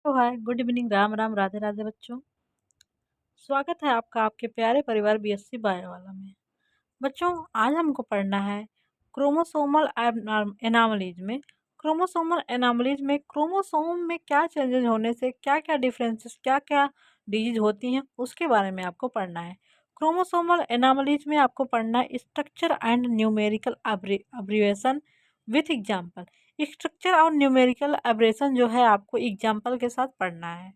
तो hi good evening Ram Ram Radhe Radhe बच्चों। स्वागत है आपका आपके प्यारे परिवार बीएससी बायो वाला में। बच्चों आज हमको पढ़ना है क्रोमोसोमल एनामलीज में। क्रोमोसोमल एनामलीज में क्रोमोसोम में क्या चेंजेस होने से क्या क्या डिफरेंसेस क्या क्या डिजीज होती हैं उसके बारे में आपको पढ़ना है। क्रोमोसोमल एनामलीज में आपको पढ़ना है structure and numerical abbreviation with example. Structure और न्यूमेरिकल एब्रेशन जो है आपको एग्जाम्पल के साथ पढ़ना है।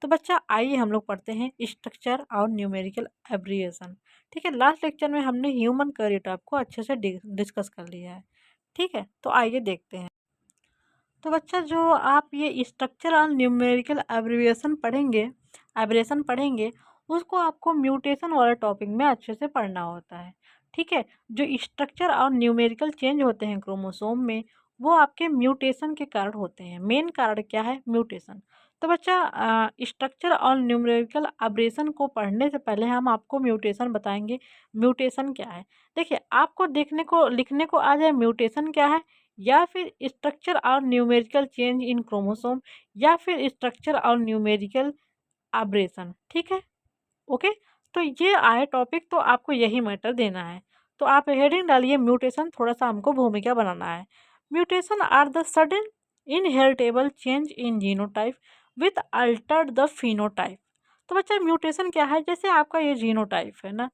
तो बच्चा आइए हम लोग पढ़ते हैं स्ट्रक्चर और न्यूमेरिकल एब्रिवेशन। ठीक है, लास्ट लेक्चर में हमने ह्यूमन कैरियोटाइप को अच्छे से डिस्कस कर लिया है। ठीक है, तो आइए देखते हैं। तो बच्चा जो आप ये स्ट्रक्चर और न्यूमेरिकल एब्रेशन पढ़ेंगे उसको आपको म्यूटेशन वाले टॉपिक में अच्छे से पढ़ना होता है। ठीक है, जो स्ट्रक्चर और न्यूमेरिकल चेंज होते हैं क्रोमोसोम में वो आपके म्यूटेशन के कारण होते हैं। मेन कारण क्या है? म्यूटेशन। तो बच्चा स्ट्रक्चर और न्यूमेरिकल एब्रेशन को पढ़ने से पहले हम आपको म्यूटेशन बताएंगे। म्यूटेशन क्या है? देखिए, आपको देखने को लिखने को आ जाए म्यूटेशन क्या है, या फिर स्ट्रक्चर और न्यूमेरिकल चेंज इन क्रोमोसोम, या फिर स्ट्रक्चर और न्यूमेरिकल एब्रेशन। ठीक है, ओके। तो ये आए टॉपिक, तो आपको यही मैटर देना है। तो आप हेडिंग डालिए म्यूटेशन, थोड़ा सा हमको भूमिका बनाना है। Mutation are the sudden inheritable change in genotype with altered the phenotype. तो बच्चा म्यूटेशन क्या है? जैसे आपका ये जीनोटाइप है ना,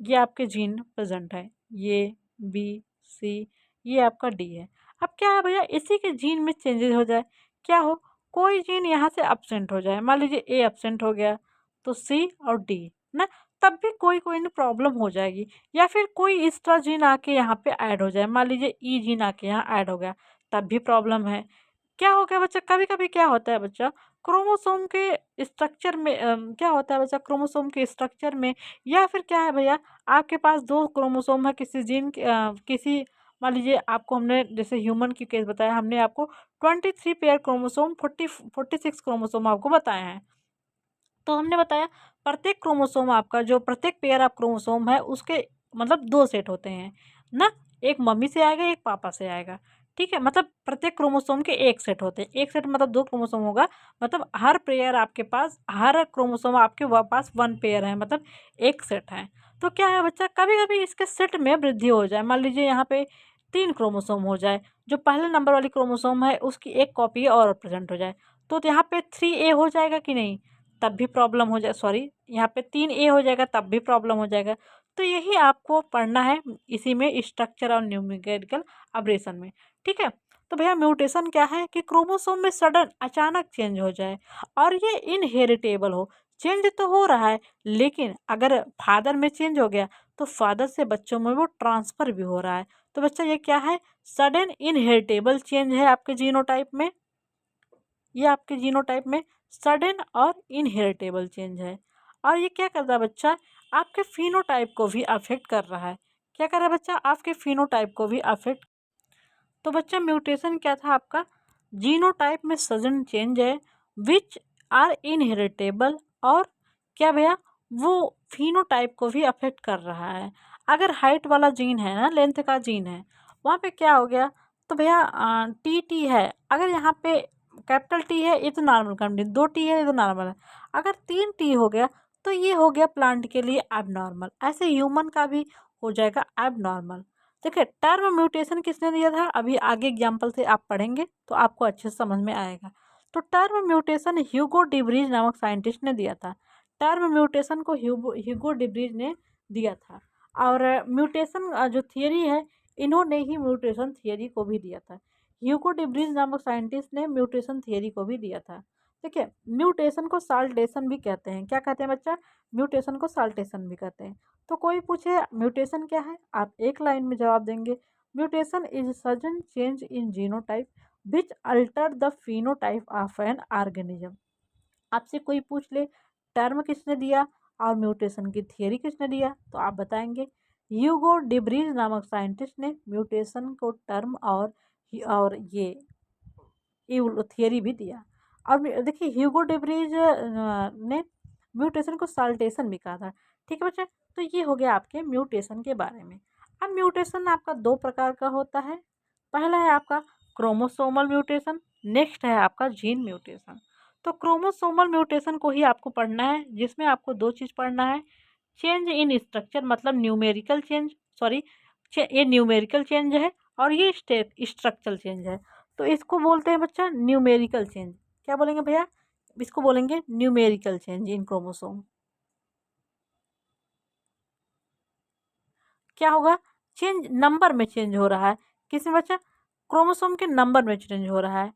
ये आपके जीन प्रेजेंट है, ये बी सी, ये आपका डी है। अब क्या है भैया, इसी के जीन में चेंजेस हो जाए, क्या हो, कोई जीन यहाँ से एब्सेंट हो जाए, मान लीजिए ए एब्सेंट हो गया तो सी और डी ना, तब भी कोई कोई ना प्रॉब्लम हो जाएगी। या फिर कोई एक्स्ट्रा जीन आके यहाँ पे ऐड हो जाए, मान लीजिए ई जीन आके यहाँ ऐड हो गया, तब भी प्रॉब्लम है। क्या हो गया बच्चा, कभी कभी क्या होता है बच्चा, क्रोमोसोम के स्ट्रक्चर में क्या होता है बच्चा, क्रोमोसोम के स्ट्रक्चर में, या फिर क्या है भैया, आपके पास दो क्रोमोसोम है किसी जीन के किसी, मान लीजिए आपको हमने जैसे ह्यूमन की केस बताया, हमने आपको 23 पेयर क्रोमोसोम 46 क्रोमोसोम आपको बताए हैं। तो हमने बताया प्रत्येक क्रोमोसोम आपका जो प्रत्येक पेयर ऑफ क्रोमोसोम है उसके मतलब दो सेट होते हैं ना, एक मम्मी से आएगा एक पापा से आएगा। ठीक है, मतलब प्रत्येक क्रोमोसोम के एक सेट होते हैं, एक सेट मतलब दो क्रोमोसोम होगा, मतलब हर पेयर आपके पास, हर क्रोमोसोम आपके पास वन पेयर है, मतलब एक सेट है। तो क्या है बच्चा, कभी कभी इसके सेट में वृद्धि हो जाए, मान लीजिए यहाँ पे 3 क्रोमोसोम हो जाए, जो पहले नंबर वाली क्रोमोसोम है उसकी एक कॉपी और प्रेजेंट हो जाए, तो यहाँ पे 3A हो जाएगा कि नहीं, तब भी प्रॉब्लम हो जाए, सॉरी यहाँ पे 3A हो जाएगा तब भी प्रॉब्लम हो जाएगा। तो यही आपको पढ़ना है इसी में स्ट्रक्चर और न्यूमेरिकल एब्रेशन में। ठीक है, तो भैया म्यूटेशन क्या है कि क्रोमोसोम में सडन अचानक चेंज हो जाए और ये इनहेरिटेबल हो। चेंज तो हो रहा है, लेकिन अगर फादर में चेंज हो गया तो फादर से बच्चों में वो ट्रांसफर भी हो रहा है। तो बच्चा ये क्या है, सडन इनहेरिटेबल चेंज है आपके जीनोटाइप में, ये आपके जीनोटाइप में सडन और इनहेरिटेबल चेंज है। और ये क्या कर रहा है बच्चा, आपके फिनोटाइप को भी अफेक्ट कर रहा है। क्या कर रहा है बच्चा, आपके फिनोटाइप को भी अफेक्ट। तो बच्चा म्यूटेशन क्या था आपका, जीनोटाइप में सडन चेंज है विच आर इनहेरिटेबल, और क्या भैया, वो फिनोटाइप को भी अफेक्ट कर रहा है। अगर हाइट वाला जीन है ना, लेंथ का जीन है, वहाँ पे क्या हो गया, तो भैया टी टी है, अगर यहाँ पे कैपिटल टी है ये तो नॉर्मल कंडीशन, 2T है ये तो नॉर्मल है, अगर 3T हो गया तो ये हो गया प्लांट के लिए एबनॉर्मल, ऐसे ह्यूमन का भी हो जाएगा एबनॉर्मल। देखिए, टर्म म्यूटेशन किसने दिया था, अभी आगे एग्जाम्पल से आप पढ़ेंगे तो आपको अच्छे से समझ में आएगा। तो टर्म म्यूटेशन ह्यूगो डिब्रीज नामक साइंटिस्ट ने दिया था। टर्म म्यूटेशन को ह्यूगो डिब्रीज ने दिया था। और म्यूटेशन जो थियरी है, इन्होंने ही म्यूटेशन थियरी को भी दिया था। ह्यूगो डिब्रीज नामक साइंटिस्ट ने म्यूटेशन थियरी को भी दिया था। देखिए, म्यूटेशन को साल्टेशन भी कहते हैं। क्या कहते हैं बच्चा, म्यूटेशन को साल्टेशन भी कहते हैं। तो कोई पूछे म्यूटेशन क्या है, आप एक लाइन में जवाब देंगे, mutation is sudden change in genotype which alter the phenotype of an organism. आपसे कोई पूछ ले टर्म किसने दिया और म्यूटेशन की थियरी किसने दिया, तो आप बताएंगे ह्यूगो डिब्रीज नामक साइंटिस्ट ने म्यूटेशन को टर्म और ये थियरी भी दिया। और देखिए, ह्यूगो डिब्रीज ने म्यूटेशन को साल्टेशन भी कहा था। ठीक है बच्चे, तो ये हो गया आपके म्यूटेशन के बारे में। अब म्यूटेशन आपका दो प्रकार का होता है, पहला है आपका क्रोमोसोमल म्यूटेशन, नेक्स्ट है आपका जीन म्यूटेशन। तो क्रोमोसोमल म्यूटेशन को ही आपको पढ़ना है, जिसमें आपको दो चीज़ पढ़ना है, चेंज इन स्ट्रक्चर मतलब न्यूमेरिकल चेंज, सॉरी ये न्यूमेरिकल चेंज है और ये स्ट्रक्चरल चेंज है। तो इसको बोलते हैं बच्चा न्यूमेरिकल चेंज। क्या बोलेंगे भैया? इसको बोलेंगे न्यूमेरिकल चेंज इन क्रोमोसोम। क्या होगा? चेंज नंबर में चेंज हो रहा है। किसमें बच्चा? क्रोमोसोम के नंबर में चेंज हो रहा है।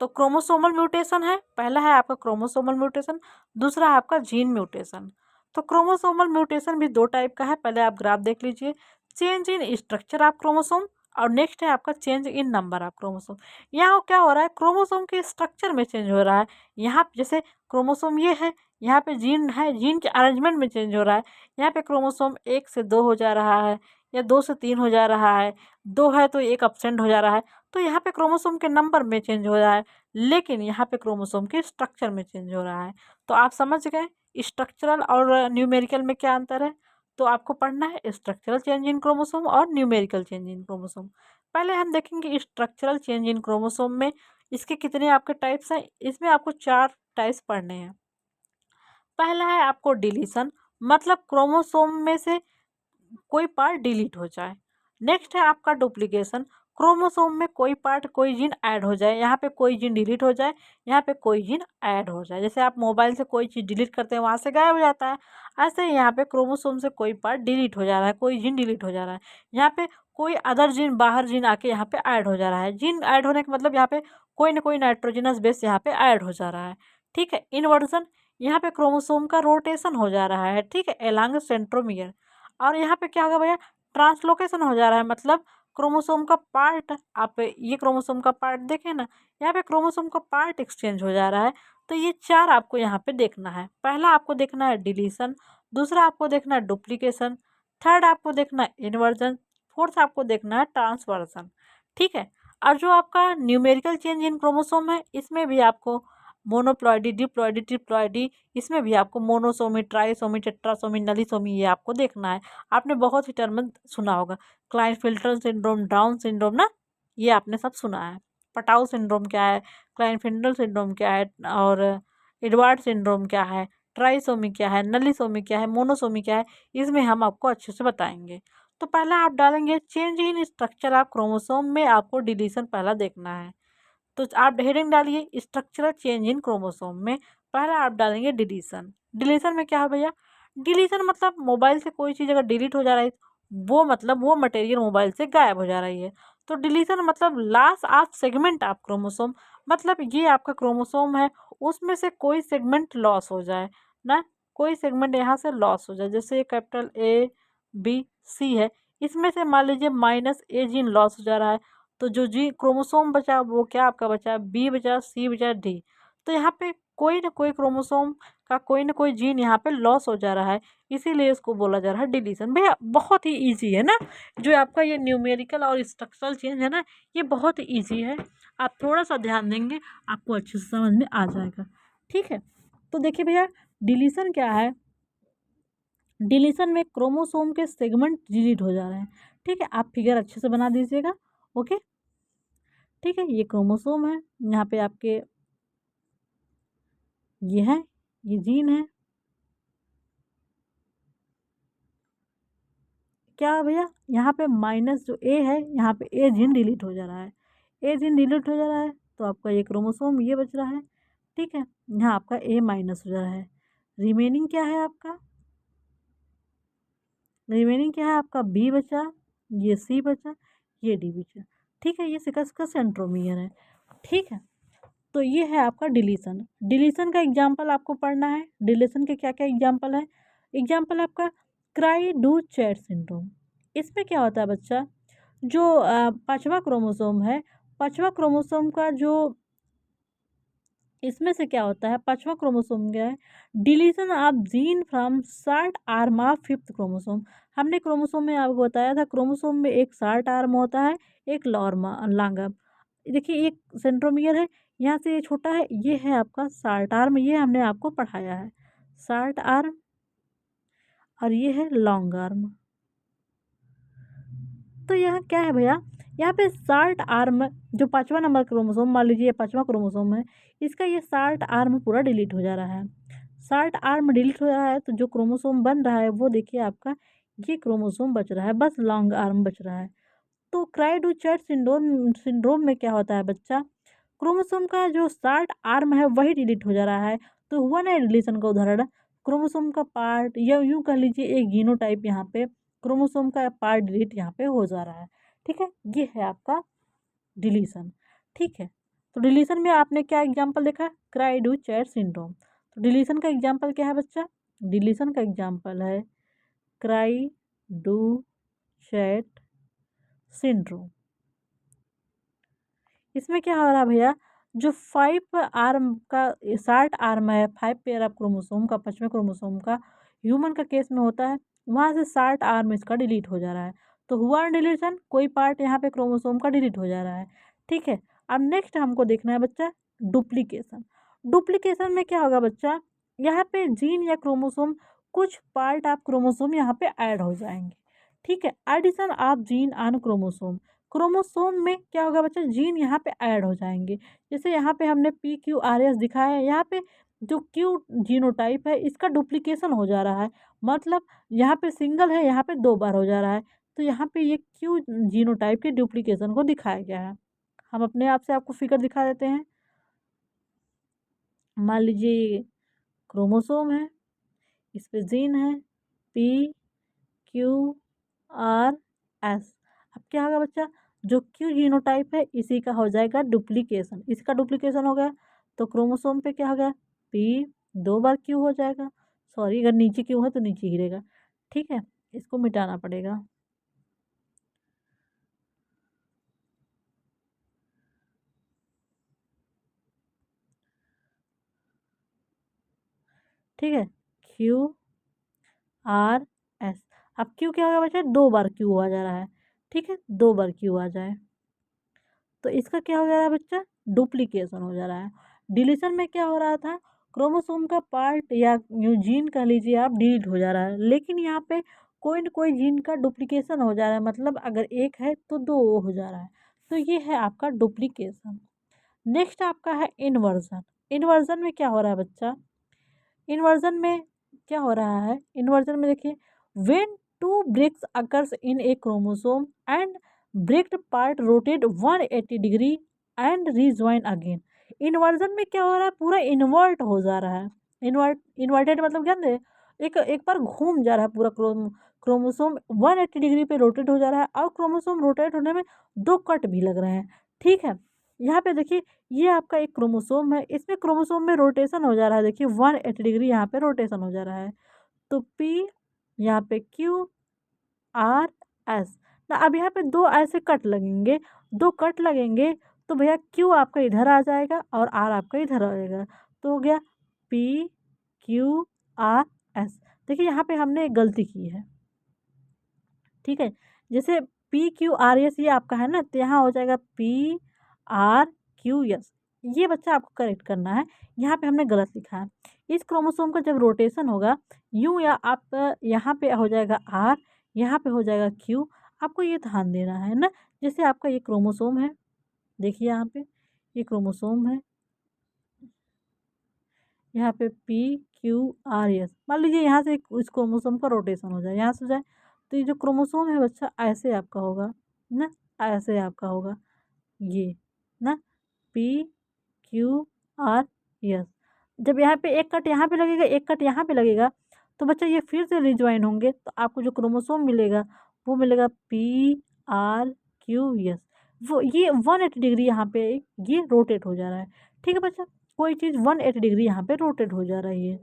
तो क्रोमोसोमल म्यूटेशन है, पहला है आपका क्रोमोसोमल म्यूटेशन, दूसरा है आपका जीन म्यूटेशन। तो क्रोमोसोमल म्यूटेशन भी दो टाइप का है, पहले आप ग्राफ देख लीजिए। Change in structure of chromosome और नेक्स्ट है आपका change in number of chromosome. यहाँ क्या हो रहा है? क्रोमोसोम के स्ट्रक्चर में चेंज हो रहा है। यहाँ जैसे क्रोमोसोम ये है, यहाँ पे जीन है, जीन के अरेंजमेंट में चेंज हो रहा है। यहाँ पे क्रोमोसोम 1 से 2 हो जा रहा है या 2 से 3 हो जा रहा है, 2 है तो 1 अब्सेंट हो जा रहा है। तो यहाँ पे क्रोमोसोम के नंबर में चेंज हो रहा है, लेकिन यहाँ पे क्रोमोसोम के स्ट्रक्चर में चेंज हो रहा है। तो आप समझ गए स्ट्रक्चरल और न्यूमेरिकल में क्या अंतर है। तो आपको पढ़ना है स्ट्रक्चरल चेंज इन क्रोमोसोम और न्यूमेरिकल चेंज इन क्रोमोसोम। पहले हम देखेंगे स्ट्रक्चरल चेंज इन क्रोमोसोम में इसके कितने आपके टाइप्स हैं। इसमें आपको 4 टाइप्स पढ़ने हैं। पहला है आपको डिलीशन, मतलब क्रोमोसोम में से कोई पार्ट डिलीट हो जाए। नेक्स्ट है आपका डुप्लीकेशन, क्रोमोसोम में कोई पार्ट कोई जीन ऐड हो जाए, यहाँ पे कोई जीन डिलीट हो जाए, यहाँ पे कोई जीन ऐड हो जाए। जैसे आप मोबाइल से कोई चीज़ डिलीट करते हैं वहाँ से गायब हो जाता है, ऐसे ही यहाँ पे क्रोमोसोम से कोई पार्ट डिलीट हो जा रहा है, कोई जीन डिलीट हो जा रहा है, यहाँ पे कोई अदर जीन बाहर जीन आके यहाँ पे ऐड हो जा रहा है। जीन ऐड होने का मतलब यहाँ पे कोई ना कोई नाइट्रोजनस बेस यहाँ पे ऐड हो जा रहा है। ठीक है, इन्वर्जन, यहाँ पे क्रोमोसोम का रोटेशन हो जा रहा है। ठीक है, एलॉन्ग सेंट्रोमियर। और यहाँ पे क्या होगा भैया? ट्रांसलोकेशन हो जा रहा है, मतलब क्रोमोसोम का पार्ट, आप ये क्रोमोसोम का पार्ट देखें ना, यहाँ पे क्रोमोसोम का पार्ट एक्सचेंज हो जा रहा है। तो ये 4 आपको यहाँ पे देखना है। पहला आपको देखना है डिलीशन, दूसरा आपको देखना है डुप्लीकेशन, थर्ड आपको देखना है इन्वर्जन, फोर्थ आपको देखना है ट्रांसवर्सन। ठीक है, और जो आपका न्यूमेरिकल चेंज इन क्रोमोसोम है, इसमें भी आपको मोनोप्लॉइडी, डिप्लॉइडी, ट्रिप्लॉइडी, इसमें भी आपको मोनोसोमी, ट्राइसोमी, टेट्रासोमी, नलीसोमी, ये आपको देखना है। आपने बहुत ही टर्म सुना होगा, क्लाइनफिल्टर सिंड्रोम, डाउन सिंड्रोम ना, ये आपने सब सुना है। पटाउ सिंड्रोम क्या है, क्लाइनफिल्टर सिंड्रोम क्या है, और एडवार्ड सिंड्रोम क्या है, ट्राइसोमी क्या है, नलीसोमी क्या है, मोनोसोमी क्या है, इसमें हम आपको अच्छे से बताएंगे। तो पहला आप डालेंगे change in structure of chromosome में आपको डिलीशन पहला देखना है। तो आप हेडिंग डालिए स्ट्रक्चरल चेंज इन क्रोमोसोम में, पहला आप डालेंगे डिलीशन। डिलीशन में क्या है भैया? डिलीशन मतलब मोबाइल से कोई चीज़ अगर डिलीट हो जा रही है, वो मतलब वो मटेरियल मोबाइल से गायब हो जा रही है। तो डिलीशन मतलब loss of segment of chromosome, मतलब ये आपका क्रोमोसोम है, उसमें से कोई सेगमेंट लॉस हो जाए ना, कोई सेगमेंट यहाँ से लॉस हो जाए। जैसे कैपिटल A B C है, इसमें से मान लीजिए -A जीन लॉस हो जा रहा है, तो जो जी क्रोमोसोम बचा वो क्या आपका बचा? B बचा, C बचा, D। तो यहाँ पे कोई ना कोई क्रोमोसोम का कोई ना कोई जीन यहाँ पे लॉस हो जा रहा है, इसीलिए इसको बोला जा रहा है डिलीशन। भैया बहुत ही इजी है ना, जो आपका ये न्यूमेरिकल और स्ट्रक्चरल चेंज है ना, ये बहुत ही ईजी है। आप थोड़ा सा ध्यान देंगे आपको अच्छे से समझ में आ जाएगा। ठीक है, तो देखिए भैया डिलीशन क्या है। डिलीशन में क्रोमोसोम के सेगमेंट डिलीट हो जा रहे हैं। ठीक है, आप फिगर अच्छे से बना दीजिएगा। ओके, ठीक है, ये क्रोमोसोम है, यहाँ पे आपके ये है, ये जीन है। क्या है भैया? यहाँ पे माइनस जो ए है, यहाँ पे ए जीन डिलीट हो जा रहा है, ए जीन डिलीट हो जा रहा है, तो आपका ये क्रोमोसोम ये बच रहा है। ठीक है, यहाँ आपका ए माइनस हो जा रहा है। रिमेनिंग क्या है आपका? रिमेनिंग क्या है आपका? बी बचा, ये सी बचा, ये डी बचा। ठीक है, ये सिकस का सेंट्रोमियर है। ठीक है, तो ये है आपका डिलीशन। डिलीशन का एग्जाम्पल आपको पढ़ना है। डिलीशन के क्या क्या एग्जाम्पल है? एग्जाम्पल आपका क्राई डू चैट सिंड्रोम। इसमें क्या होता है बच्चा? जो पांचवा क्रोमोसोम है, पांचवा क्रोमोसोम का जो इसमें से क्या होता है, पांचवा क्रोमोसोम क्या है? Deletion of gene from short arm of fifth chromosome. हमने क्रोमोसोम में आपको बताया था, क्रोमोसोम में एक शार्ट आर्म होता है, एक लॉन्ग आर्म। देखिए एक सेंट्रोमियर है, यहाँ से ये छोटा है, ये है आपका शार्ट आर्म, ये हमने आपको पढ़ाया है, शार्ट आर्म, और ये है लॉन्ग आर्म। तो यहाँ क्या है भैया? यहाँ पे शार्ट आर्म जो 5वां नंबर क्रोमोसोम, मान लीजिए 5वां क्रोमोसोम है, इसका ये शार्ट आर्म पूरा डिलीट हो जा रहा है। शार्ट आर्म डिलीट हो रहा है तो जो क्रोमोसोम बन रहा है वो देखिए आपका ये क्रोमोसोम बच रहा है, बस लॉन्ग आर्म बच रहा है। तो cry do chart syndrome syndrome में क्या होता है बच्चा, क्रोमोसोम का जो शार्ट आर्म है वही डिलीट हो जा रहा है। तो हुआ ना डिलीशन का उदाहरण, क्रोमोसोम का पार्ट या यूं कह लीजिए एक जीनोटाइप यहाँ पे क्रोमोसोम का पार्ट डिलीट यहाँ पे हो जा रहा है। ठीक है, ये है आपका डिलीशन। ठीक है, तो डिलीशन में आपने क्या एग्जाम्पल देखा, क्राई डू चैट सिंड्रोम। तो डिलीशन का एग्जाम्पल क्या है बच्चा, डिलीशन का एग्जाम्पल है क्राई डू चैट सिंड्रोम। इसमें क्या हो रहा है भैया, जो 5 आर्म का शार्ट आर्म है, 5 पेयर ऑफ क्रोमोसोम का, 5वें क्रोमोसोम का ह्यूमन का केस में होता है, वहाँ से शार्ट आर्म इसका डिलीट हो जा रहा है। तो हुआ डिलीशन, कोई पार्ट यहाँ पे क्रोमोसोम का डिलीट हो जा रहा है। ठीक है, अब नेक्स्ट हमको देखना है बच्चा डुप्लीकेशन। डुप्लीकेशन में क्या होगा बच्चा, यहाँ पे जीन या क्रोमोसोम, कुछ पार्ट ऑफ क्रोमोसोम यहाँ पे ऐड हो जाएंगे। ठीक है, addition of gene on chromosome, chromosome में क्या होगा बच्चा, जीन यहाँ पे ऐड हो जाएंगे। जैसे यहाँ पे हमने PQRS दिखाया है, यहाँ पे जो क्यू जीनोटाइप है इसका डुप्लीकेशन हो जा रहा है, मतलब यहाँ पे सिंगल है, यहाँ पे 2 बार हो जा रहा है। तो यहाँ पे ये क्यू जीनोटाइप के डुप्लीकेशन को दिखाया गया है। हम अपने आप से आपको फिगर दिखा देते हैं। मान लीजिए क्रोमोसोम है, इस पे जीन है PQRS। अब क्या होगा बच्चा, जो क्यू जीनोटाइप है इसी का हो जाएगा डुप्लीकेशन, इसका डुप्लीकेशन हो गया तो क्रोमोसोम पे क्या हो गया, P 2 बार क्यू हो जाएगा। सॉरी, अगर नीचे क्यू है तो नीचे गिरेगा। ठीक है, इसको मिटाना पड़ेगा। ठीक है, QRS। अब क्यू क्या होगा बच्चा, 2 बार क्यू आ जा रहा है। ठीक है, 2 बार क्यू आ जाए तो इसका क्या हो जा रहा है बच्चा, डुप्लीकेशन हो जा रहा है। डिलीशन में क्या हो रहा था, क्रोमोसोम का पार्ट या न्यू जीन कह लीजिए आप डिलीट हो जा रहा है, लेकिन यहाँ पे कोई न कोई जीन का डुप्लीकेशन हो जा रहा है, मतलब अगर एक है तो 2 हो जा रहा है। तो ये है आपका डुप्लीकेशन। नेक्स्ट आपका है इन्वर्जन। इन्वर्जन में क्या हो रहा है बच्चा, इन्वर्जन में क्या हो रहा है, इन्वर्जन में देखिए, when two breaks occurs in a chromosome and breaked part rotate 180 degree and rejoin again. Inversion में क्या हो रहा है, पूरा इन्वर्ट हो जा रहा है। इन्वर्टेड मतलब क्या है, एक एक बार घूम जा रहा है पूरा क्रोमोसोम 180 डिग्री पे रोटेट हो जा रहा है, और क्रोमोसोम रोटेट होने में 2 कट भी लग रहे हैं। ठीक है, यहाँ पे देखिए ये आपका एक क्रोमोसोम है, इसमें क्रोमोसोम में रोटेशन हो जा रहा है, देखिए 180 डिग्री यहाँ पे रोटेशन हो जा रहा है। तो P, यहाँ पे QRS ना, अब यहाँ पे 2 ऐसे कट लगेंगे, 2 कट लगेंगे तो भैया Q आपका इधर आ जाएगा और R आपका इधर आ जाएगा, तो हो गया PQRS। देखिए यहाँ पे हमने एक गलती की है। ठीक है, जैसे PQRS ये आपका है ना, तो यहाँ हो जाएगा PRQS। ये बच्चा आपको करेक्ट करना है, यहाँ पे हमने गलत लिखा है। इस क्रोमोसोम का जब रोटेशन होगा यूँ, या आप यहाँ पे हो जाएगा R, यहाँ पे हो जाएगा Q। आपको ये ध्यान देना है ना, जैसे आपका ये क्रोमोसोम है, देखिए यहाँ पे ये क्रोमोसोम है, यहाँ पे PQRS। मान लीजिए यहाँ से इस क्रोमोसोम का रोटेशन हो जाए, यहाँ से हो जाए, तो ये जो क्रोमोसोम है बच्चा ऐसे आपका होगा ना, ऐसे आपका होगा ये ना, PQRS। जब यहाँ पे एक कट यहाँ पे लगेगा, एक कट यहाँ पे लगेगा, तो बच्चा ये फिर से रिज्वाइन होंगे, तो आपको जो क्रोमोसोम मिलेगा वो मिलेगा PRQS। वो ये 180 डिग्री यहाँ पे ये रोटेट हो जा रहा है। ठीक है बच्चा, कोई चीज़ 180 डिग्री यहाँ पे रोटेट हो जा रही है।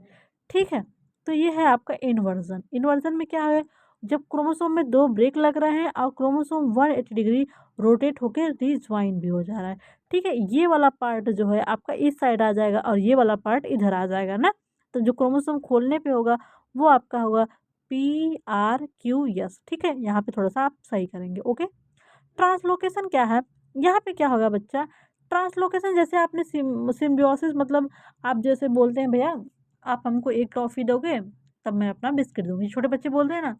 ठीक है, तो ये है आपका इन्वर्जन। इन्वर्जन में क्या है, जब क्रोमोसोम में 2 ब्रेक लग रहे हैं और क्रोमोसोम 180 डिग्री रोटेट होकर रिज्वाइन भी हो जा रहा है। ठीक है, ये वाला पार्ट जो है आपका इस साइड आ जाएगा और ये वाला पार्ट इधर आ जाएगा ना, तो जो क्रोमोसोम खोलने पे होगा वो आपका होगा PRQS। ठीक है, यहाँ पे थोड़ा सा आप सही करेंगे। ओके, ट्रांसलोकेशन क्या है, यहाँ पे क्या होगा बच्चा, ट्रांसलोकेशन जैसे आपने सिम्बियोसिस, मतलब आप जैसे बोलते हैं भैया आप हमको एक टॉफ़ी दोगे तब मैं अपना बिस्किट दूंगी, छोटे बच्चे बोलते हैं ना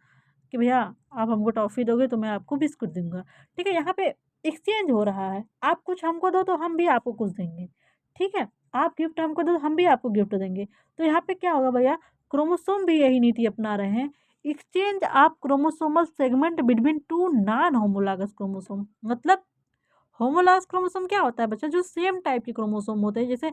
कि भैया आप हमको टॉफ़ी दोगे तो मैं आपको बिस्कुट दूंगा। ठीक है, यहाँ पे एक्सचेंज हो रहा है। आप कुछ हमको दो तो हम भी आपको कुछ देंगे, ठीक है? आप गिफ्ट हमको दो तो हम भी आपको गिफ्ट देंगे। तो यहाँ पे क्या होगा भैया, क्रोमोसोम भी यही नीति अपना रहे हैं, exchange of chromosomal segment between two non homologous chromosome. मतलब होमोलॉगस क्रोमोसोम क्या होता है बच्चा, जो सेम टाइप के क्रोमोसोम होते हैं, जैसे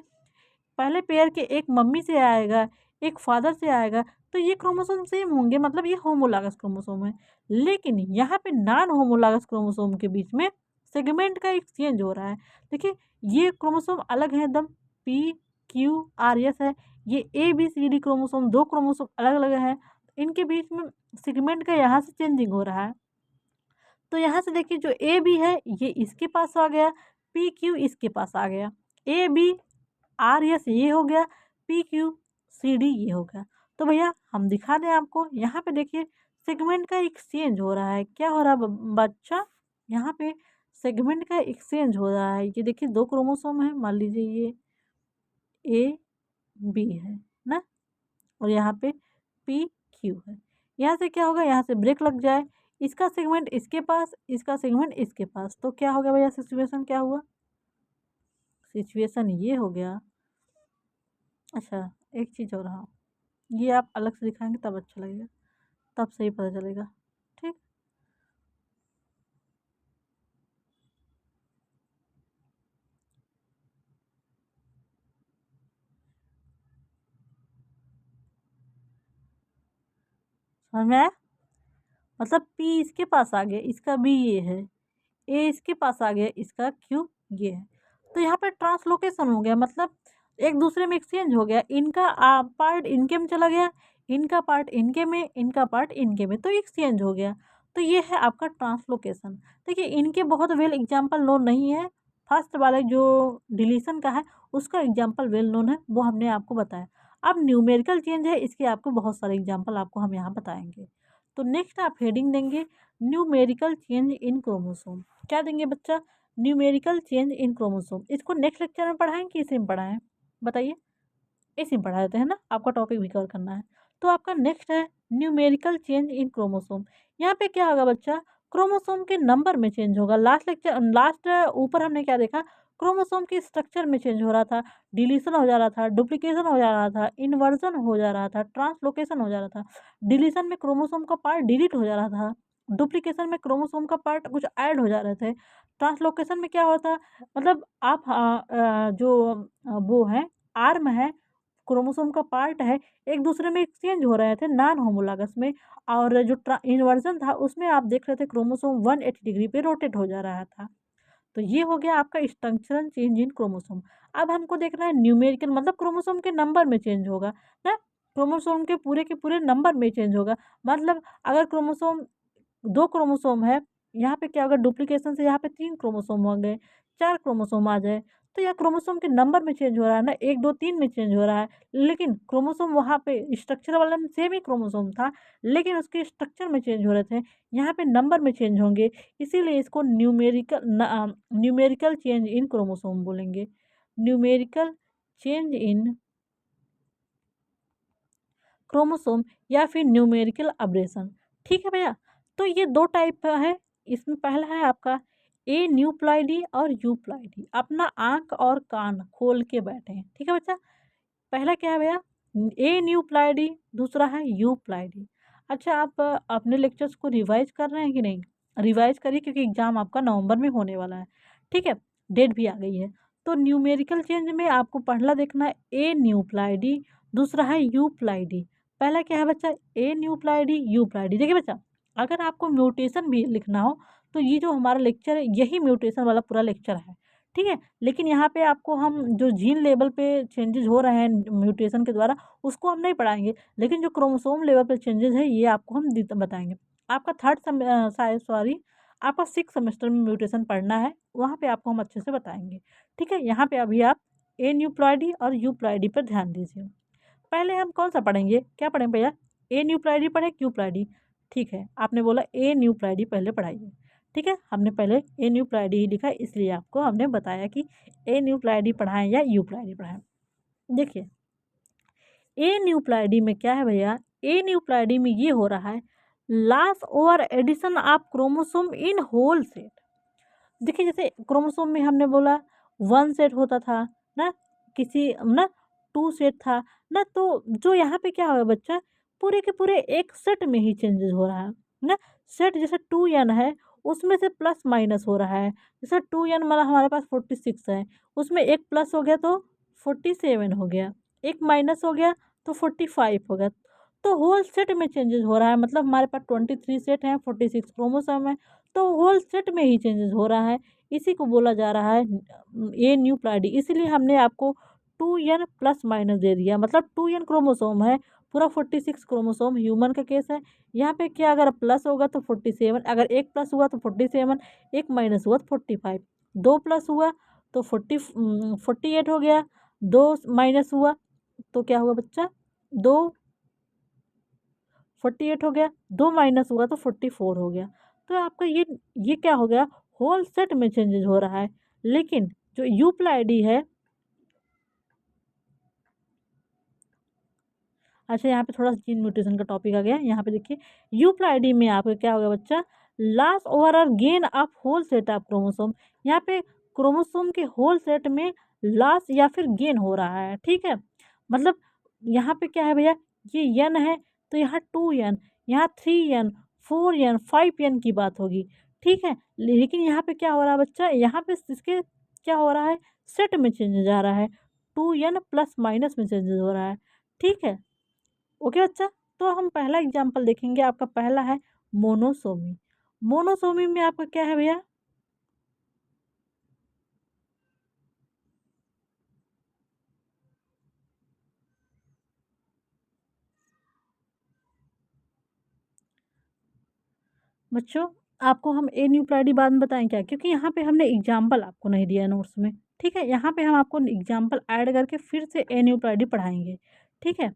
पहले पेयर के एक मम्मी से आएगा, एक फादर से आएगा, तो ये क्रोमोसोम सेम होंगे, मतलब ये होमोलॉगस क्रोमोसोम है। लेकिन यहाँ पे नॉन होमोलॉगस क्रोमोसोम के बीच में सेगमेंट का एक्सचेंज हो रहा है। देखिए ये क्रोमोसोम अलग है एकदम, पी क्यू आर एस है, ये A B C D chromosome, दो क्रोमोसोम अलग अलग है, इनके बीच में सेगमेंट का यहाँ से चेंजिंग हो रहा है। तो यहाँ से देखिए जो ए बी है ये इसके पास आ गया, पी क्यू इसके पास आ गया, ए बी आर एस ये हो गया, पी क्यू सी डी ये हो गया। तो भैया हम दिखा दें आपको, यहाँ पे देखिए सेगमेंट का एक्सचेंज हो रहा है। क्या हो रहा है बच्चा, यहाँ पे सेगमेंट का एक्सचेंज हो रहा है। ये देखिए दो क्रोमोसोम है, मान लीजिए ये ए बी है ना, और यहाँ पे पी क्यू है। यहाँ से क्या होगा, यहाँ से ब्रेक लग जाए, इसका सेगमेंट इसके पास, इसका सेगमेंट इसके पास, तो क्या हो गया भैया, सिचुएशन क्या हुआ, सिचुएशन ये हो गया। अच्छा एक चीज़ हो रहा, ये आप अलग से दिखाएंगे तब अच्छा लगेगा, तब सही पता चलेगा, ठीक। समझ में आया, मतलब पी इसके पास आ गया, इसका बी ये है, ए इसके पास आ गया, इसका क्यू ये है। तो यहाँ पे ट्रांसलोकेशन हो गया, मतलब एक दूसरे में एक्सचेंज हो गया, इनका पार्ट इनके में चला गया, इनका पार्ट इनके में, इनका पार्ट इनके में, तो एक्सचेंज हो गया। तो ये है आपका ट्रांसलोकेशन। देखिए इनके बहुत वेल एग्जाम्पल नोन नहीं है, फर्स्ट वाले जो डिलीशन का है उसका एग्जाम्पल वेल नोन है, वो हमने आपको बताया। अब न्यूमेरिकल चेंज है, इसके आपको बहुत सारे एग्जाम्पल आपको हम यहाँ बताएंगे। तो नेक्स्ट आप हेडिंग देंगे न्यूमेरिकल चेंज इन क्रोमोसोम। क्या देंगे बच्चा, न्यूमेरिकल चेंज इन क्रोमोसोम। इसको नेक्स्ट लेक्चर में पढ़ाएं कि इसी में पढ़ाएं, बताइए। इसी में पढ़ा देते हैं ना, आपका टॉपिक भी कवर करना है। तो आपका नेक्स्ट है न्यूमेरिकल चेंज इन क्रोमोसोम। यहाँ पे क्या होगा बच्चा, क्रोमोसोम के नंबर में चेंज होगा। लास्ट लेक्चर लास्ट ऊपर हमने क्या देखा, क्रोमोसोम के स्ट्रक्चर में चेंज हो रहा था, डिलीशन हो जा रहा था, डुप्लीकेशन हो जा रहा था, इन्वर्जन हो जा रहा था, ट्रांसलोकेशन हो जा रहा था। डिलीशन में क्रोमोसोम का पार्ट डिलीट हो जा रहा था, डुप्लीकेशन में क्रोमोसोम का पार्ट कुछ ऐड हो जा रहे थे, ट्रांसलोकेशन में क्या होता, मतलब आप जो वो है आर्म है, क्रोमोसोम का पार्ट है, एक दूसरे में एक्सचेंज हो रहे थे नॉन होमोलॉगस में। और जो इन्वर्जन था उसमें आप देख रहे थे क्रोमोसोम 180 डिग्री पे रोटेट हो जा रहा था। तो ये हो गया आपका स्ट्रक्चरल चेंज इन क्रोमोसोम। अब हमको देखना है न्यूमेरिकल, मतलब क्रोमोसोम के नंबर में चेंज होगा ना, क्रोमोसोम के पूरे नंबर में चेंज होगा। मतलब अगर क्रोमोसोम दो क्रोमोसोम है, यहाँ पे क्या होगा, डुप्लीकेशन से यहाँ पे 3 क्रोमोसोम हो गए, 4 क्रोमोसोम आ जाए, तो यह क्रोमोसोम के नंबर में चेंज हो रहा है ना, 1 2 3 में चेंज हो रहा है। लेकिन क्रोमोसोम वहाँ पे स्ट्रक्चर वाला में सेम ही क्रोमोसोम था, लेकिन उसके स्ट्रक्चर में चेंज हो रहे थे, यहाँ पे नंबर में चेंज होंगे, इसीलिए इसको न्यूमेरिकल चेंज इन क्रोमोसोम बोलेंगे, न्यूमेरिकल चेंज इन क्रोमोसोम या फिर न्यूमेरिकल अब्रेशन। ठीक है भैया, तो ये दो टाइप का है। इसमें पहला है आपका ए न्यूप्लॉइडी और यूप्लॉइडी। अपना आंख और कान खोल के बैठे हैं, ठीक है बच्चा। पहला क्या है भैया, ए न्यूप्लॉइडी, दूसरा है यूप्लॉइडी। अच्छा आप अपने लेक्चर्स को रिवाइज कर रहे हैं कि नहीं, रिवाइज करिए क्योंकि एग्जाम आपका नवंबर में होने वाला है, ठीक है, डेट भी आ गई है। तो न्यूमेरिकल चेंज में आपको पहला देखना है ए न्यूप्लॉइडी, दूसरा है यूप्लॉइडी। पहला क्या है बच्चा, ए न्यूप्लॉइडी यूप्लॉइडी। देखिए बच्चा, अगर आपको म्यूटेशन भी लिखना हो तो ये जो हमारा लेक्चर है यही म्यूटेशन वाला पूरा लेक्चर है, ठीक है। लेकिन यहाँ पे आपको हम जो जीन लेवल पे चेंजेस हो रहे हैं म्यूटेशन के द्वारा उसको हम नहीं पढ़ाएंगे, लेकिन जो क्रोमोसोम लेवल पे चेंजेस है ये आपको हम बताएंगे। आपका सॉरी आपका 6 सेमेस्टर में म्यूटेशन पढ़ना है, वहाँ पे आपको हम अच्छे से बताएंगे, ठीक है। यहाँ पे अभी आप ए न्यूप्लॉइडी और यूप्लॉइडी पर ध्यान दीजिए। पहले हम कौन सा पढ़ेंगे, क्या पढ़ेंगे भैया, ए न्यूप्लॉइडी पढ़े क्यूप्लॉइडी, ठीक है। आपने बोला ए न्यूप्लॉइडी पहले पढ़ाइए, ठीक है। हमने पहले ए न्यूप्लॉइडी ही लिखा, इसलिए आपको हमने बताया कि ए न्यूप्लॉइडी पढ़ाएं या यूप्लॉइडी पढ़ाएं। देखिए ए न्यूप्लॉइडी में क्या है भैया, ए न्यूप्लॉइडी में ये हो रहा है loss over addition of chromosome in whole set. देखिए जैसे क्रोमोसोम में हमने बोला 1 सेट होता था ना, किसी ना 2 सेट था ना, तो जो यहाँ पे क्या होगा बच्चा, पूरे के पूरे एक सेट में ही चेंजेस हो रहा है ना। सेट जैसे 2n है, उसमें से प्लस माइनस हो रहा है। जैसे 2n मतलब हमारे पास 46 है, उसमें एक प्लस हो गया तो 47 हो गया, एक माइनस हो गया तो 45 हो गया। तो होल सेट में चेंजेस हो रहा है, मतलब हमारे पास 23 सेट हैं, 46 क्रोमोसोम है, तो होल सेट में ही चेंजेस हो रहा है। इसी को बोला जा रहा है ए न्यूप्लाइडी। इसीलिए हमने आपको 2n प्लस माइनस दे दिया, मतलब 2n क्रोमोसोम है, पूरा 46 क्रोमोसोम ह्यूमन का केस है। यहाँ पे क्या, अगर प्लस होगा तो 47, अगर एक प्लस हुआ तो 47, एक माइनस हुआ तो 45, दो प्लस हुआ तो 48 हो गया, दो माइनस हुआ तो क्या हुआ बच्चा, दो 48 हो गया, दो माइनस हुआ तो 44 हो गया। तो आपका ये क्या हो गया, होल सेट में चेंजेस हो रहा है। लेकिन जो यूप्लाइडी है, अच्छा यहाँ पे थोड़ा सा जीन म्यूटेशन का टॉपिक आ गया। यहाँ पे देखिए यूप्लाइडी में आपका क्या होगा बच्चा, लॉस ओवर और gain of whole set of chromosome. यहाँ पे क्रोमोसोम के होल सेट में लॉस या फिर गेन हो रहा है, ठीक है। मतलब यहाँ पे क्या है भैया, ये n है तो यहाँ 2n, यहाँ 3n, 4n, 5n की बात होगी, ठीक है। लेकिन यहाँ पे क्या हो रहा है बच्चा, यहाँ पे इसके क्या हो रहा है, सेट में चेंजेस आ रहा है, 2n प्लस माइनस में चेंजेस हो रहा है, ठीक है। ओके बच्चा, तो हम पहला एग्जाम्पल देखेंगे, आपका पहला है मोनोसोमी। मोनोसोमी में आपका क्या है भैया, बच्चों आपको हम ए न्यूक्लियोटाइड बाद में बताएं क्या, क्योंकि यहाँ पे हमने एग्जाम्पल आपको नहीं दिया नोट्स में, ठीक है। यहाँ पे हम आपको एग्जाम्पल ऐड करके फिर से ए न्यूक्लियोटाइड पढ़ाएंगे, ठीक है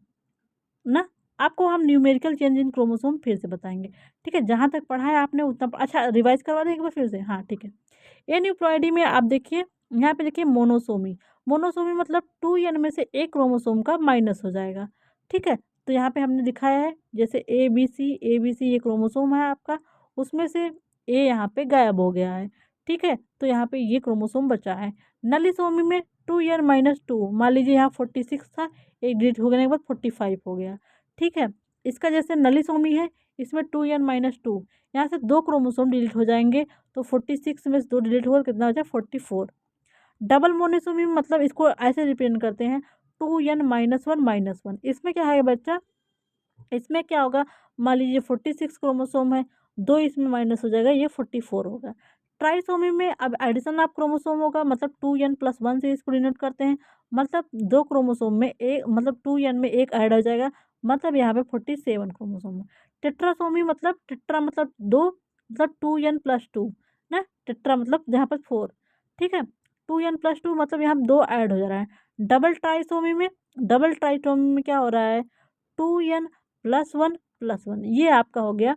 ना। आपको हम न्यूमेरिकल चेंज इन क्रोमोसोम फिर से बताएंगे, ठीक है। जहाँ तक पढ़ा है आपने उतना अच्छा रिवाइज करवा दें एक बार फिर से, हाँ ठीक है। एन्यूप्लॉइडी में आप देखिए, यहाँ पे देखिए मोनोसोमी। मोनोसोमी मतलब 2n में से एक क्रोमोसोम का माइनस हो जाएगा, ठीक है। तो यहाँ पे हमने दिखाया है जैसे ए बी सी ये क्रोमोसोम है आपका, उसमें से ए यहाँ पे गायब हो गया है, ठीक है। तो यहाँ पे ये क्रोमोसोम बचा है। नलीसोमी में 2n-2, मान लीजिए यहाँ 46 था, एक डिलीट हो गने के बाद 45 हो गया, ठीक है। इसका जैसे नलीसोमी है, इसमें 2n-2, यहाँ से दो क्रोमोसोम डिलीट हो जाएंगे, तो 46 में से दो डिलीट हुआ, कितना बचा 44। डबल मोनोसोमी मतलब इसको ऐसे रिप्रेजेंट करते हैं, 2n-1-1। इसमें क्या है बच्चा, इसमें क्या होगा, मान लीजिए 46 क्रोमोसोम है, दो इसमें माइनस हो जाएगा, ये 44 होगा। ट्राइसोमी में अब एडिशन ऑफ क्रोमोसोम होगा, मतलब 2n+1 से इसको डिनोट करते हैं, मतलब दो क्रोमोसोम में एक, मतलब 2n में एक ऐड हो जाएगा, मतलब यहाँ पे 47 क्रोमोसोम है। टेट्रासोमी मतलब टेट्रा मतलब दो, मतलब 2n+2 ना, टेट्रा मतलब यहाँ पर 4, ठीक है। 2n+2 मतलब यहाँ दो ऐड हो जा रहा है। डबल ट्राइसोमी में क्या हो रहा है, 2n+1+1, ये आपका हो गया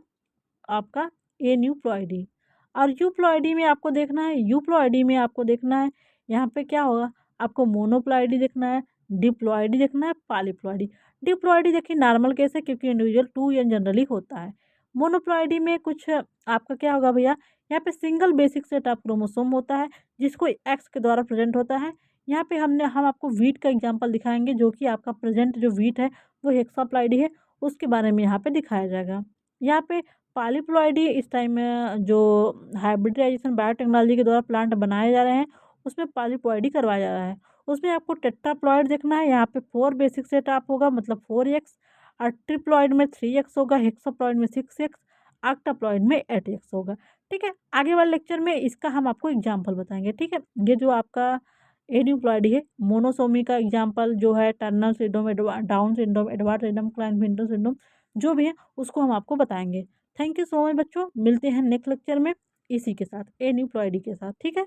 आपका ए न्यूप्लॉइडी। और यूप्लॉइडी में आपको देखना है, यूप्लॉइडी में आपको देखना है, यहाँ पे क्या होगा, आपको मोनोप्लॉइडी देखना है, डिप्लॉइडी देखना है, पॉलीप्लॉइडी। डिप्लॉइडी देखिए नॉर्मल केस है, क्योंकि इंडिविजुअल 2n जनरली होता है। मोनोप्लॉइडी में कुछ आपका क्या होगा भैया, यहाँ पे single basic set of chromosome होता है, जिसको एक्स के द्वारा प्रेजेंट होता है। यहाँ पे हम आपको वीट का एग्जाम्पल दिखाएंगे, जो कि आपका प्रेजेंट जो वीट है वो हेक्साप्लॉइडी है, उसके बारे में यहाँ पे दिखाया जाएगा। यहाँ पे पॉलीप्लॉइडी इस टाइम में जो हाइब्रिडाइजेशन बायोटेक्नोलॉजी के द्वारा प्लांट बनाए जा रहे हैं, उसमें पॉलीप्लॉइडी करवाया जा रहा है। उसमें आपको टेट्राप्लॉइड देखना है, यहाँ पे 4 बेसिक सेट आप होगा, मतलब 4x, और ट्रिप्लॉइड में 3x होगा, हेक्साप्लॉइड में 6x, ऑक्टाप्लॉइड में 8x होगा, ठीक है। आगे वाले लेक्चर में इसका हम आपको एग्जाम्पल बताएंगे, ठीक है। ये जो आपका एन्यूप्लॉइडी है, मोनोसोमी का एग्जाम्पल जो है Turner syndrome, Down syndrome, Edward syndrome, Klinefelter syndrome, जो भी है उसको हम आपको बताएंगे। थैंक यू सो मच बच्चों, मिलते हैं नेक्स्ट लेक्चर में इसी के साथ, ए न्यूप्लॉइडी के साथ, ठीक है।